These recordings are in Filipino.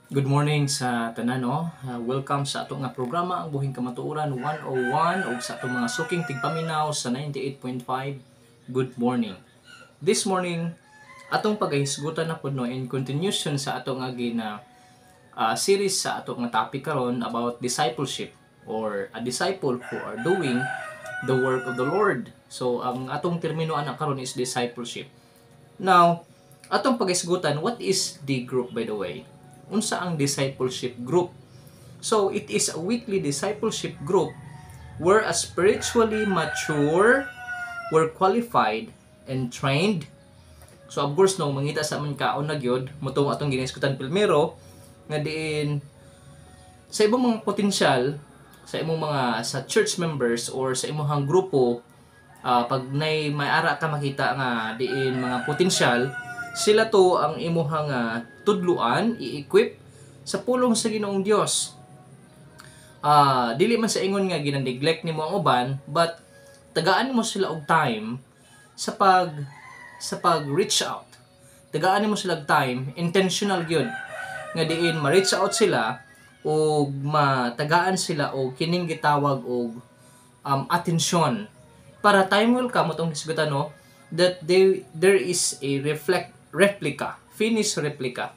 Good morning sa tanan no. Welcome sa ato nga programa ang Buhing Kamatuoran 101 ug sa ato mga suking tigpaminaw sa 98.5. Good morning. This morning atong paghisgutan na pud no in continuation sa ato nga series sa ato nga topic karon about discipleship or a disciple who are doing the work of the Lord. So ang atong termino ana karon is discipleship. Now, atong paghisgutan, what is the group by the way? Unsa ang discipleship group? So, it is a weekly discipleship group where a spiritually mature, were qualified and trained. So, of course, no, mangita sa man kaon na gyud, mutong atong giniskutan primero nga diin sa ibang mga potensyal sa imong mga sa church members or sa imong grupo, pag may ara ka makita nga diin mga potensyal, sila to ang imuhang tudluan, i-equip sa pulong sa Ginoong Dios. Dili man sa ingon nga ginanneglect nimo ang uban, but tagaan mo sila og time sa pag reach out. Tagaan mo sila og time, intentional gyud nga diin ma-reach out sila o matagaan sila o kining gitawag og atensyon para time will come atong hisgutan no that there is a finished replica.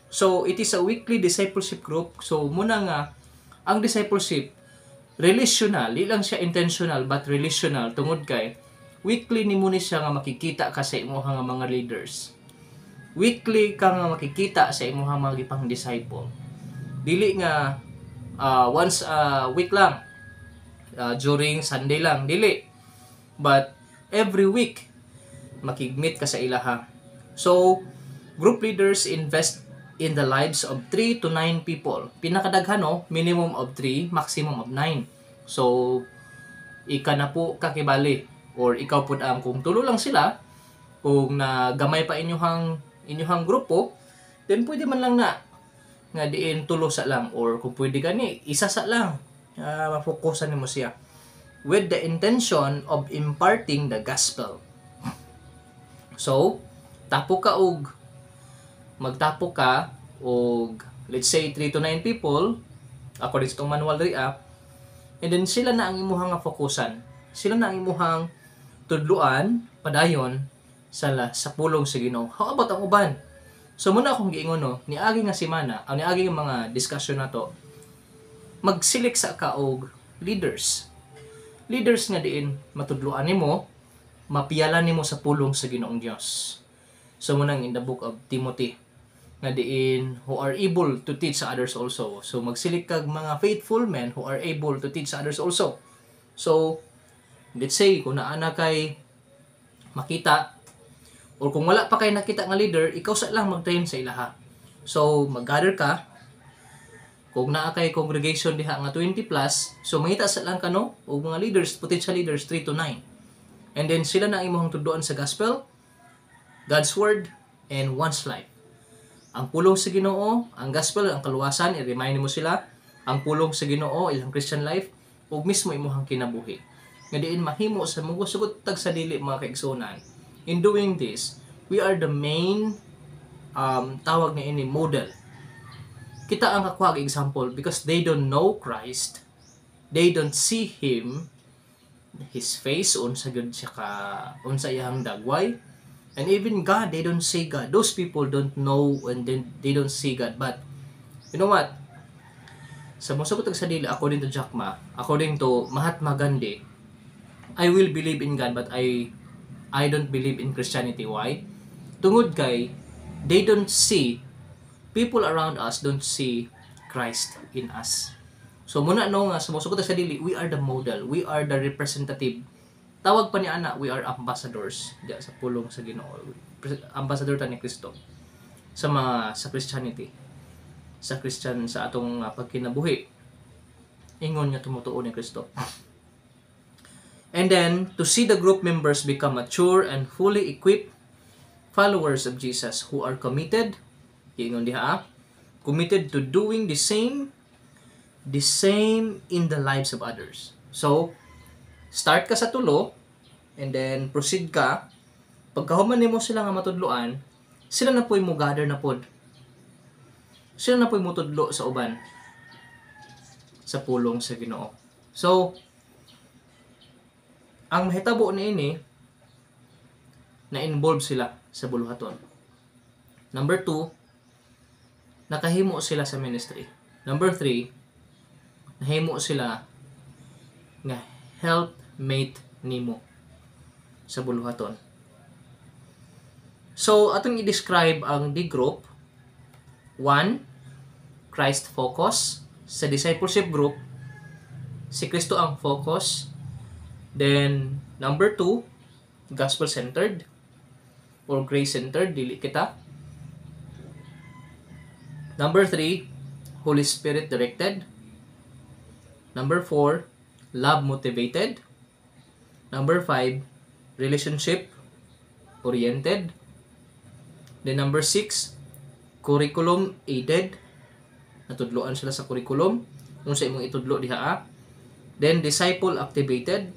So it is a weekly discipleship group. So muna nga ang discipleship relational, di lang siya intentional but relational tungod kay weekly nimo ni siya nga makikita ka sa imong mga leaders. Weekly ka nga makikita sa imong mga gipang disciple. Dili nga once a week lang, during Sunday lang, dili. But every week makigmeet ka sa ilaha. So, group leaders invest in the lives of 3 to 9 people. Pinakadaghan no, minimum of 3, maximum of 9. So, ika na po kakibali or ikaw pud ang kung tulo lang sila, kung nagamay pa inyong grupo, then pwede man lang na nga diin tulo sa lang or kung pwede gani isa sa lang. Mafokusan nimo siya with the intention of imparting the gospel. So, magtapo ka og let's say 3 to 9 people according sa itong manual and then sila na ang imuhang fokusan. Sila na ang imuhang tudluan padayon sa pulong sa Ginoo. How about ang uban? So muna akong giingon no, niagi nga semana, niagi nga mga discussion na to, mag-select sa ka og leaders. Leaders nga diin matudluan nimo, mapiyalan nimo sa pulong sa Ginoong Dios. So munang in the book of Timothy nga diin who are able to teach others also. So magsilik kag mga faithful men who are able to teach others also. So let's say kung naana kay makita or kung wala pa kay nakita nga leader, ikaw sa lang mag-train sa ilaha. So mag-gather ka kung naa kay congregation diha nga 20 plus, so mangita sa lang kano og mga leaders, potential leaders 3 to 9. And then sila na imong tudloan sa gospel, God's word, and one's life. Ang pulong sa Ginoo, ang gospel, ang kaluwasan, i-remind mo sila, ang pulong sa Ginoo, ilang Christian life, ug mismo imong kinabuhi. Nga diin mahimo sa mugusugot tag sa dili mga kaigsunan. In doing this, we are the main tawag na ini model. Kita ang kakuha example because they don't know Christ, they don't see Him, His face, unsa gyud siya ka, unsa iyang dagway, and even God, they don't see God. Those people don't know and then they don't see God. But you know what? Sa musugot sa dili, according to Jack Ma, according to Mahatma Gandhi, I will believe in God but I don't believe in Christianity. Why? Tungod kay they don't see, people around us don't see Christ in us. So muna no nga sa musugot sa dili, we are the model, we are the representative. Tawag pa ni ana, we are ambassadors diya sa pulong sa Ginoo. Ambassador ta ni Kristo sa Christianity. Sa Christian sa atong pagkinabuhi. Ingon nga tumutuo ni Kristo. And then to see the group members become mature and fully equipped followers of Jesus who are committed, ingon diha, committed to doing the same in the lives of others. So, start ka sa tulo, and then proceed ka. Pagkahuman nimo sila nga matudloan, sila na po'y mo gather na pod. sila na po'y mutudlo sa uban sa pulong sa Ginoo. So, ang mahitabo niini na involved sila sa buluhaton. Number 2, nakahimo sila sa ministry. Number 3, nahimo sila nga helpmate nimo sa buluhaton. So, atong i-describe ang D group. 1, Christ focus. Sa discipleship group, si Kristo ang focus. Then, number 2, gospel-centered or grace-centered, dili kita. Number 3, Holy Spirit directed. Number 4, love motivated. Number 5, relationship oriented. Then number 6, curriculum aided. Natudloan sila sa curriculum kung sa imong itudlo diha. Then disciple activated.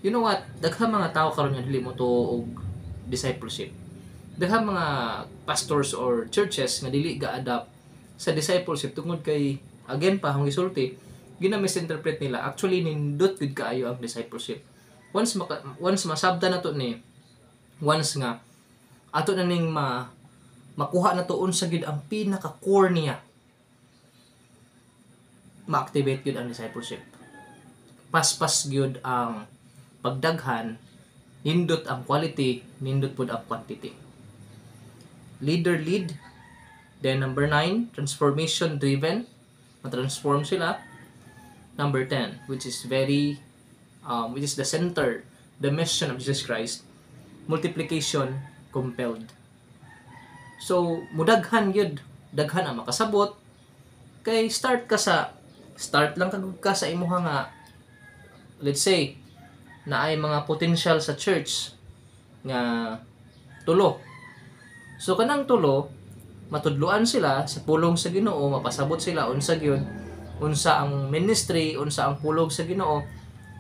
You know what? Daghang mga tao karon nga dili mo to og discipleship. Daghang mga pastors or churches nga dili ga-adapt sa discipleship tungod kay again pa ang gisulti gina-misinterpret nila. Actually nindot gud kaayo ang discipleship. Once masabda na to ni, once nga ato na ning makuha na to unsa gid ang pinaka core niya, ma-activate gyud ang discipleship. Paspas gyud ang pagdaghan, nindot ang quality, nindot pud ang quantity. Leader lead. Then number 9, transformation driven. Ma-transform sila. Number 10, which is which is the center, the mission of Jesus Christ, multiplication compelled. So, mudaghan gyud, daghan ang makasabot. Kay start lang ka sa imuha nga, let's say, na ay mga potential sa church nga tulo. So kanang tulo, matudluan sila sa pulong sa Ginoo, mapasabot sila unsa gyud, unsa ang ministry, unsa ang pulong sa Ginoo.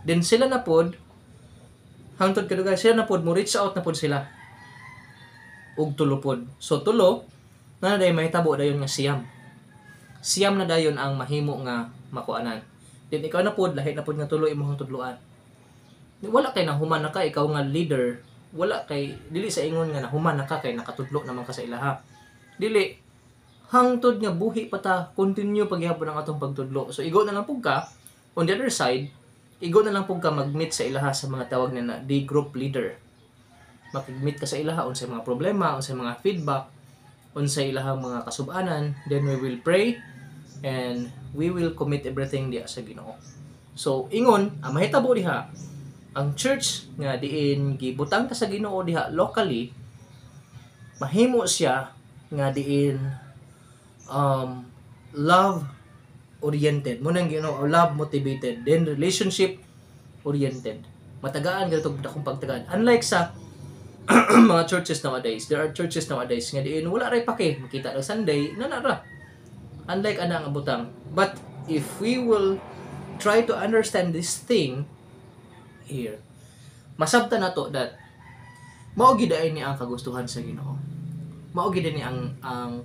Then sila na pod hangtod kadugay sila na pod mo reach out na pod sila. Og tulo pod. So tulo na day mahitabo dayon nga siyam. Siyam na dayon ang mahimo nga makuanan. Then ikaw na pod lahi na pod nga tulo imong tudluan. Wala kay nahuman na ka ikaw nga leader, wala kay dili sa ingon nga nahuman na ka kay nakatudlo naman ka sa ilaha. Dili hangtod nga buhi pa ta, continue paghihapon ang atong pagtudlo. So igo na lang pug ka on the other side, igo na lang pug ka mag-meet sa ilaha sa mga tawag na D group leader. Makig-meet ka sa ilaha unsay mga problema, unsay mga feedback, unsay ilahang mga kasub-anan, then we will pray and we will commit everything diha sa Ginoo. So ingon, ang mahitabo diha, ang church nga diin gibutang ta sa Ginoo diha locally, mahimo siya nga diin love oriented, mo nang Ginoo, love motivated, then relationship oriented. Matagaan gyud akong pagtagaan. Unlike sa mga churches nowadays, there are churches nowadays nga diin wala ray pake, makita ra Sunday na ra. Unlike ana nga butang. But if we will try to understand this thing here, masabta na to that mao gid ni ang kagustuhan sa Ginoo. Mao gid ni ang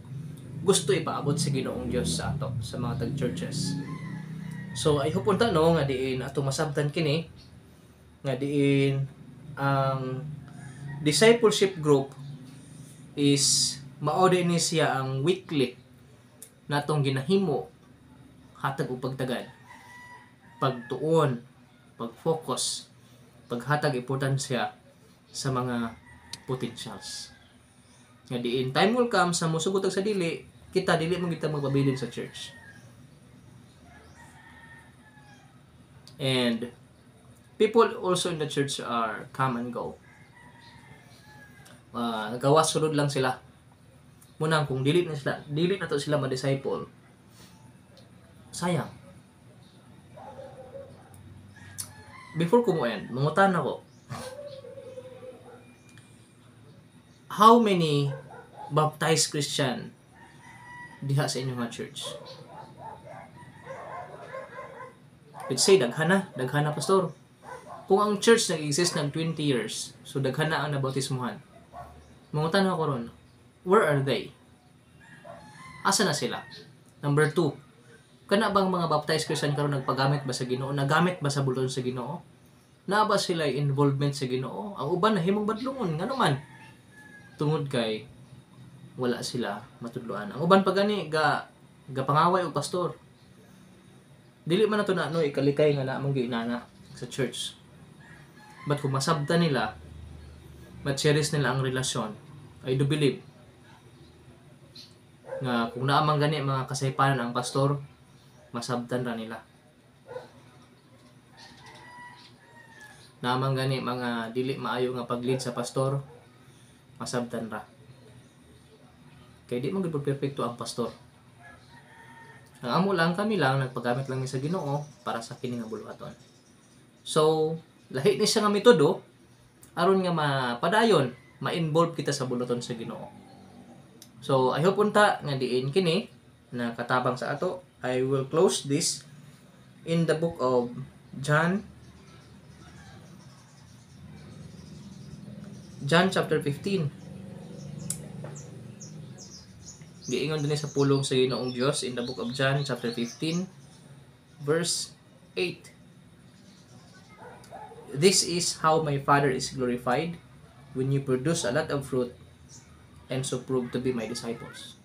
gusto ipaabot sa Ginoong Dios sa ato sa mga tag-churches. So I hope unta no nga diin ato masabtan kini nga diin ang discipleship group is mao din ni siya ang weekly natong ginahimo hatag og pagtagad, pagtuon, pag-focus, paghatag importansya sa mga potentials. Nga diin time will come sa musugod sa dili, kita dili man kita magpabilin sa church. And people also in the church are come and go. Nagawas sulod lang sila. Munang kung dili na to sila ma-disciple, sayang. Before ko mo end, mangutan ako. How many baptized Christian diha sa inyong church? Let's say daghan na pastor. Kung ang church nag-exist ng 20 years, so daghan na ang nabautismuhan. Mangutan ako ron, where are they? Asa na sila? Number 2, kana bang mga baptized Christian karon nagpagamit ba sa Ginoo? Nagamit ba sa buluton sa Ginoo? Na ba sila involvement sa Ginoo? Ang uban nahimong badlungon ngano man. Tungod kay wala sila matudloan. Ang uban pa gani gapangaway og pastor. Dili man nato na no ikalikay nga namang giinana sa church. But kung masabtan nila, ma-cherish nila ang relasyon, I do believe nga kung naamang gani mga kasaypanan ang pastor, masabtan ra nila. Naamang gani mga dili maayo nga pag-lead sa pastor, masabtan ra. Kay di man gid perfecto ang pastor. Ang amo lang kami lang nagpagamit lang mi sa Ginoo para sa kini nga buluhaton. So, lahi ni siya nga metodo aron nga mapadayon, ma-involve kita sa buluton sa Ginoo. So, I hope unta nga diin kini na katabang sa ato. I will close this in the book of John chapter 15. Giingon din sa pulong sa Ginoong Dios in the book of John chapter 15 verse 8. This is how my Father is glorified, when you produce a lot of fruit and so prove to be my disciples.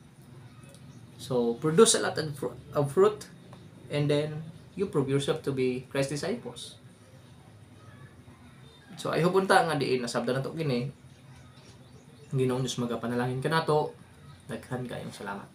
So, produce a lot of fruit and then you prove yourself to be Christ's disciples. So, I hope unta nga diin nasabda nato kini. Ginoong Dios magapanalangin ka nato. Daghan kayong salamat.